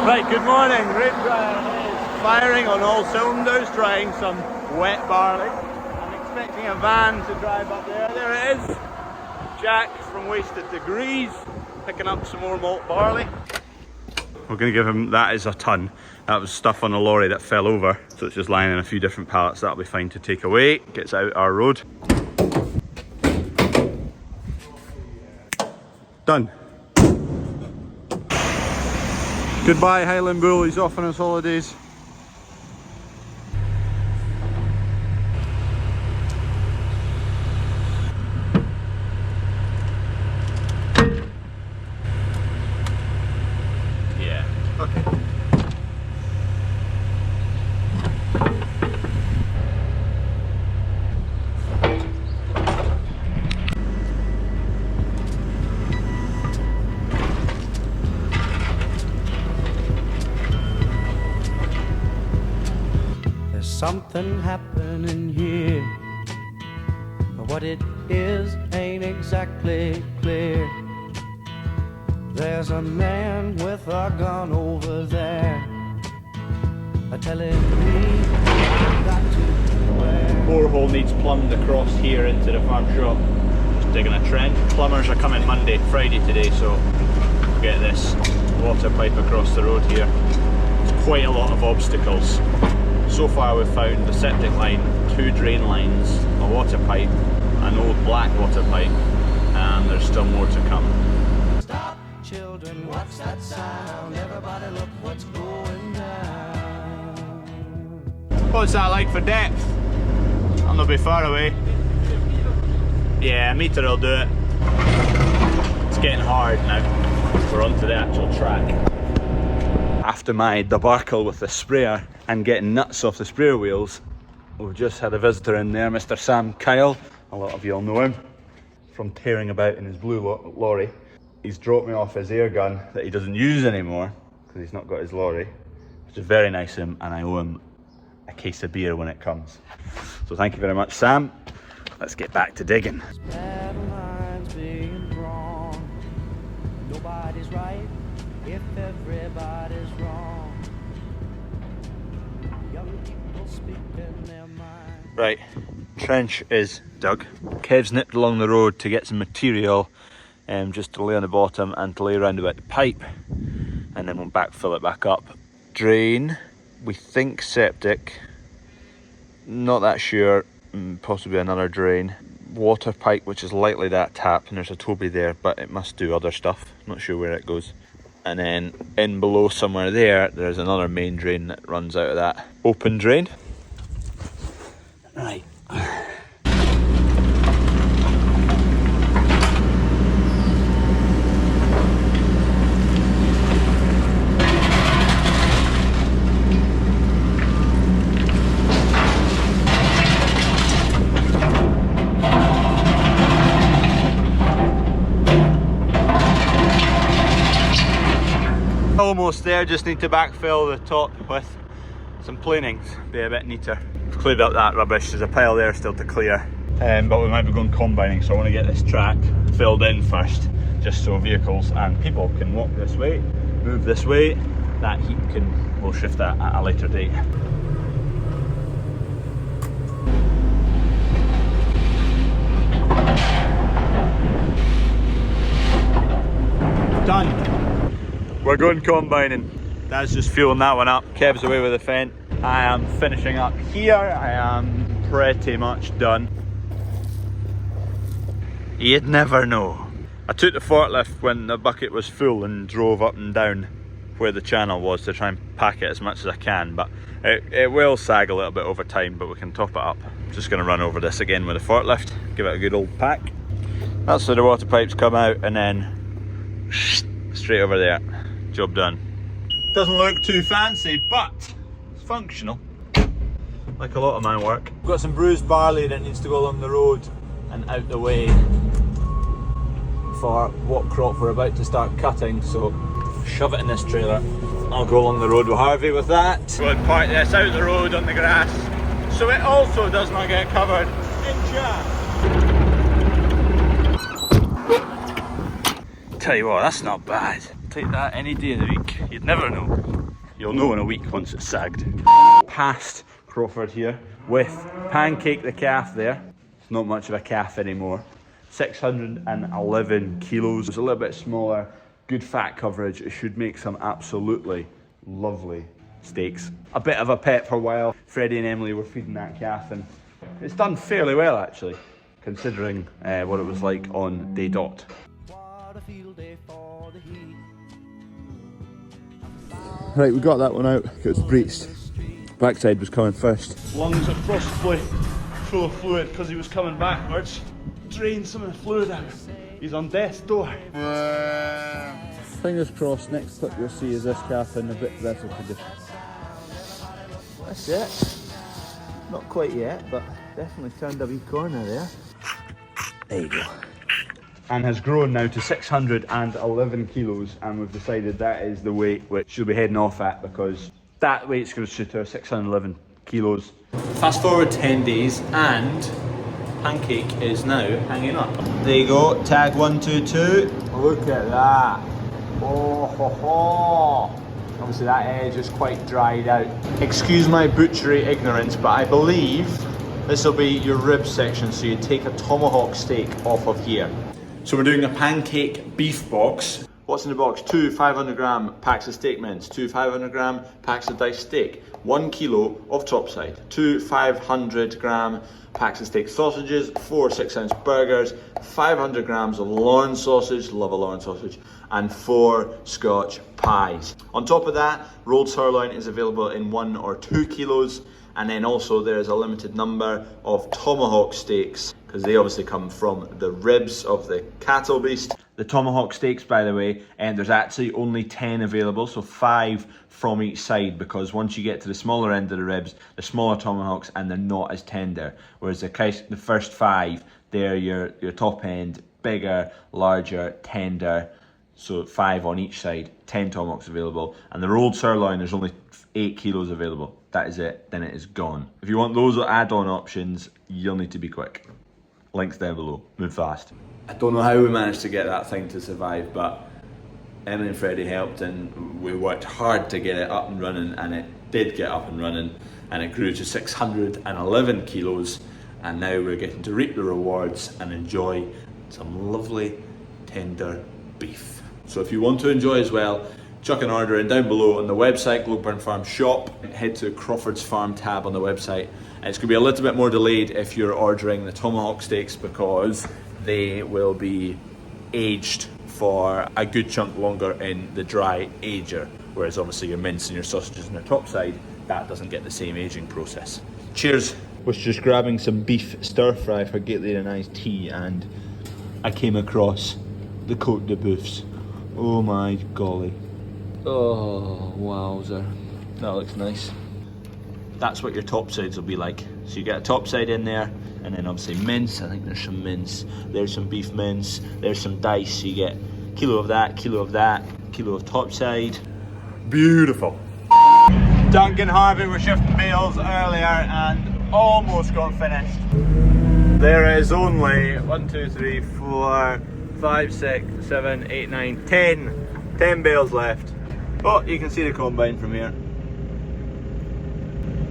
Right, good morning. Rain dryer is firing on all cylinders, drying some wet barley. I'm expecting a van to drive up there. There it is. Jack from Wasted Degrees, picking up some more malt barley. We're going to give him, that is a ton. That was stuff on a lorry that fell over, so it's just lying in a few different pallets. That'll be fine to take away. Gets out our road. Done. Goodbye Highland Bull, he's off on his holidays. Yeah, okay. Something happening here, but what it is ain't exactly clear. There's a man with a gun over there, telling me I've got to beware. Borehole needs plumbed across here into the farm shop. Just digging a trench. Plumbers are coming Friday today, so we'll get this water pipe across the road here. There's quite a lot of obstacles. So far we've found the septic line, 2 drain lines, a water pipe, an old black water pipe, and there's still more to come. Stop, children, what's that sound? Everybody look what's going down. What's that like for depth? I'll not be far away. Yeah, a metre will do it. It's getting hard now. We're onto the actual track. After my debacle with the sprayer and getting nuts off the sprayer wheels, we've just had a visitor in there, Mr. Sam Kyle. A lot of you will know him from tearing about in his blue lorry. He's dropped me off his air gun that he doesn't use anymore because he's not got his lorry, which is very nice of him, and I owe him a case of beer when it comes. So thank you very much, Sam. Let's get back to digging. Nobody's right if everybody's wrong. Young people speaking their mind. Right, trench is dug. Kev's nipped along the road to get some material just to lay on the bottom and to lay around about the pipe, and then we'll backfill it back up. Drain, we think septic, not that sure, possibly another drain. Water pipe, which is likely that tap, and there's a Toby there, but it must do other stuff, not sure where it goes. And then in below somewhere there's another main drain that runs out of that open drain. Right. Almost there, just need to backfill the top with some planings, be a bit neater. We've cleared up that rubbish, there's a pile there still to clear, but we might be going combining, so I want to get this track filled in first, just so vehicles and people can walk this way, move this way. That heat we'll shift that at a later date. Done. We're going combining. That's just fueling that one up. Kev's away with the Fent. I am finishing up here. I am pretty much done. You'd never know. I took the forklift when the bucket was full and drove up and down where the channel was to try and pack it as much as I can, but it will sag a little bit over time, but we can top it up. Just going to run over this again with the forklift, give it a good old pack. That's where the water pipes come out, and then straight over there. Job done. Doesn't look too fancy, but it's functional, like a lot of my work. We've got some bruised barley that needs to go along the road and out the way for what crop we're about to start cutting, so shove it in this trailer. I'll go along the road with Harvey with that. We'll park this out the road on the grass so it also does not get covered in jam. Tell you what, that's not bad. Take that any day of the week. You'd never know. You'll know in a week once it's sagged. Past Crawford here with Pancake the Calf there. It's not much of a calf anymore. 611 kilos. It's a little bit smaller, good fat coverage. It should make some absolutely lovely steaks. A bit of a pet for a while. Freddie and Emily were feeding that calf and it's done fairly well actually, considering what it was like on day dot. Right, we got that one out. It was breached. Backside was coming first. Lungs are possibly full of fluid because he was coming backwards. Drained some of the fluid out. He's on death's door. Fingers crossed, next clip you'll see is this calf in a bit better condition. That's it. Not quite yet, but definitely turned a wee corner there. There you go. And has grown now to 611 kilos, and we've decided that is the weight which she'll be heading off at because that weight's going to suit her, 611 kilos. Fast forward 10 days and Pancake is now hanging up. There you go, tag 122. Look at that. Oh ho ho. Obviously that edge is quite dried out. Excuse my butchery ignorance, but I believe this will be your rib section, so you take a tomahawk steak off of here. So we're doing a pancake beef box. What's in the box? 2 500-gram packs of steak mince, 2 500-gram packs of diced steak, 1 kilo of topside, 2 500-gram packs of steak sausages, 4 6-ounce burgers, 500 grams of Lorne sausage, love a Lorne sausage, and 4 Scotch pies. On top of that, rolled sirloin is available in 1 or 2 kilos, and then also there is a limited number of tomahawk steaks, because they obviously come from the ribs of the cattle beast. The tomahawk steaks, by the way, and there's actually only 10 available, so 5 from each side, because once you get to the smaller end of the ribs, the smaller tomahawks, and they're not as tender. Whereas the first 5, they're your top end, bigger, larger, tender, so 5 on each side, 10 tomahawks available. And the rolled sirloin, there's only 8 kilos available. That is it, then it is gone. If you want those add-on options, you'll need to be quick. Links down below, move fast. I don't know how we managed to get that thing to survive, but Emily and Freddie helped and we worked hard to get it up and running, and it did get up and running, and it grew to 611 kilos, and now we're getting to reap the rewards and enjoy some lovely tender beef. So if you want to enjoy as well, chuck an order in down below on the website, Globeburn Farm shop. Head to CrawfordsFarm tab on the website. And it's going to be a little bit more delayed if you're ordering the tomahawk steaks, because they will be aged for a good chunk longer in the dry ager, whereas obviously your mince and your sausages on the top side, that doesn't get the same aging process. Cheers. Was just grabbing some beef stir fry for Gately and I's tea, and I came across the Côte de Boeufs. Oh my golly. Oh, wowzer. That looks nice. That's what your top sides will be like. So you get a top side in there, and then obviously mince. I think there's some mince. There's some beef mince. There's some dice. So you get kilo of that, kilo of that, kilo of top side. Beautiful. Duncan Harvey were shifting bales earlier and almost got finished. There is only 1, 2, 3, 4, 5, 6, 7, 8, 9, 10 bales left. Oh, you can see the combine from here.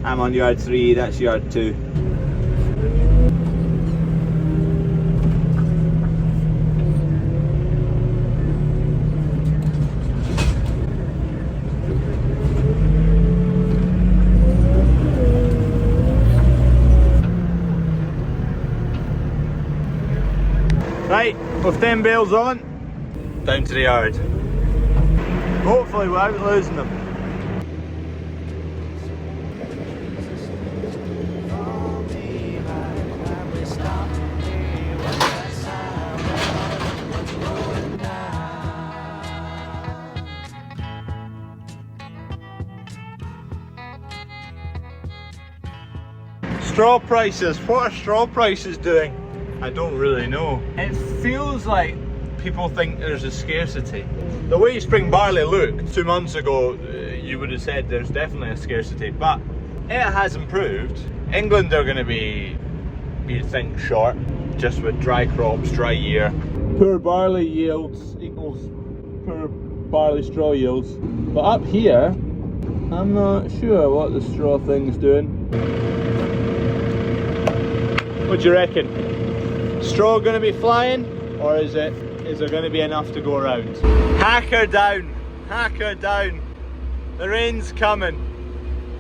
I'm on yard 3, that's yard 2. Right, with 10 bales on, down to the yard. Hopefully without losing them. Straw prices, what are straw prices doing? I don't really know. It feels like people think there's a scarcity. The way spring barley looked 2 months ago, you would have said there's definitely a scarcity, but it has improved. England are going to be, you think, short, just with dry crops, dry year. Poor barley yields equals poor barley straw yields. But up here, I'm not sure what the straw thing's doing. What do you reckon? Straw going to be flying, or is there going to be enough to go around? Hacker down, hacker down. The rain's coming.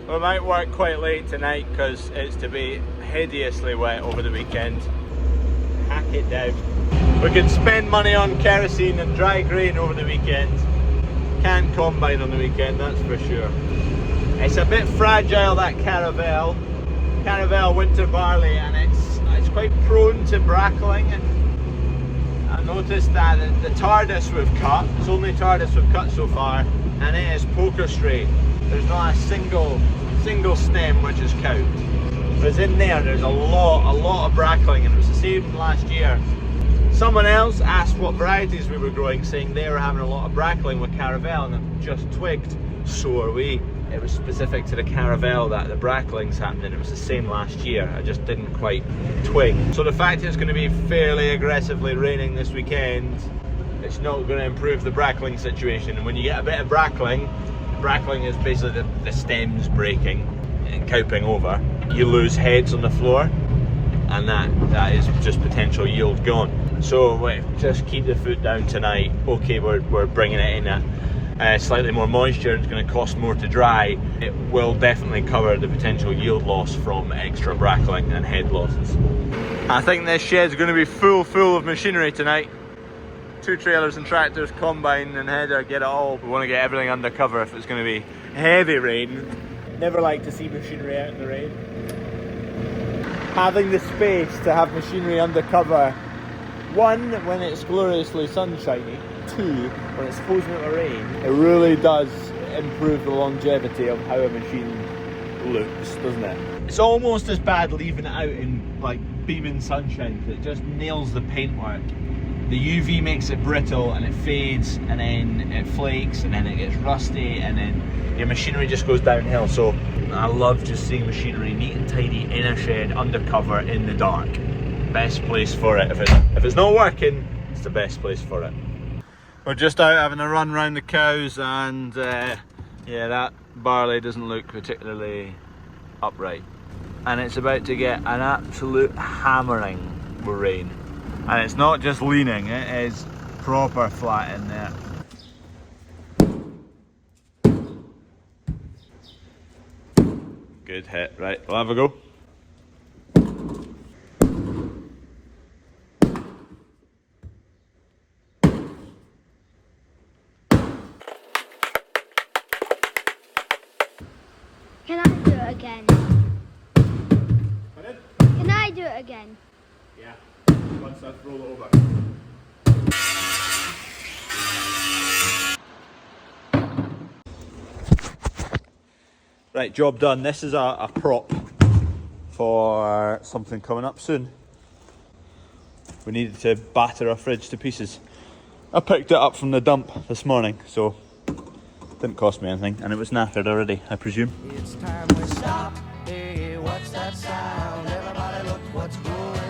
We might work quite late tonight because it's to be hideously wet over the weekend. Hack it down. We can spend money on kerosene and dry grain over the weekend. Can't combine on the weekend, that's for sure. It's a bit fragile, that Caravel winter barley, and it's quite prone to brackling. I noticed that the TARDIS we've cut, it's only TARDIS we've cut so far, and it is poker straight. There's not a single stem which is couped. Whereas in there's a lot of brackling, and it was the same last year. Someone else asked what varieties we were growing, saying they were having a lot of brackling with Caravel, and I've just twigged, so are we. It was specific to the Caravel that the brackling's happening. It was the same last year. I just didn't quite twig. So the fact it's going to be fairly aggressively raining this weekend, it's not going to improve the brackling situation. And when you get a bit of brackling is basically the stems breaking and cowping over. You lose heads on the floor, and that is just potential yield gone. So wait, just keep the foot down tonight. Okay, we're bringing it in at slightly more moisture. It's going to cost more to dry. It will definitely cover the potential yield loss from extra brackling and head losses. I think this shed's going to be full of machinery tonight. 2 trailers and tractors, combine and header, get it all. We want to get everything under cover if it's going to be heavy rain. Never like to see machinery out in the rain. Having the space to have machinery under cover, 1, when it's gloriously sunshiny, 2, when it's supposed to rain, it really does improve the longevity of how a machine looks, doesn't it? It's almost as bad leaving it out in like beaming sunshine, because it just nails the paintwork. The UV makes it brittle and it fades, and then it flakes, and then it gets rusty, and then your machinery just goes downhill. So I love just seeing machinery neat and tidy in a shed, under cover, in the dark. Best place for it. If it's not working, it's the best place for it. We're just out having a run around the cows, and yeah, that barley doesn't look particularly upright. And it's about to get an absolute hammering with rain. And it's not just leaning, it is proper flat in there. Good hit, right, we'll have a go. Can I do it again? Pardon? Can I do it again? Yeah, once I roll it over. Right, job done. This is a prop for something coming up soon. We needed to batter our fridge to pieces. I picked it up from the dump this morning, so didn't cost me anything, and it was knackered already, I presume. It's time we stop. Hey, what's that sound? Everybody look what's going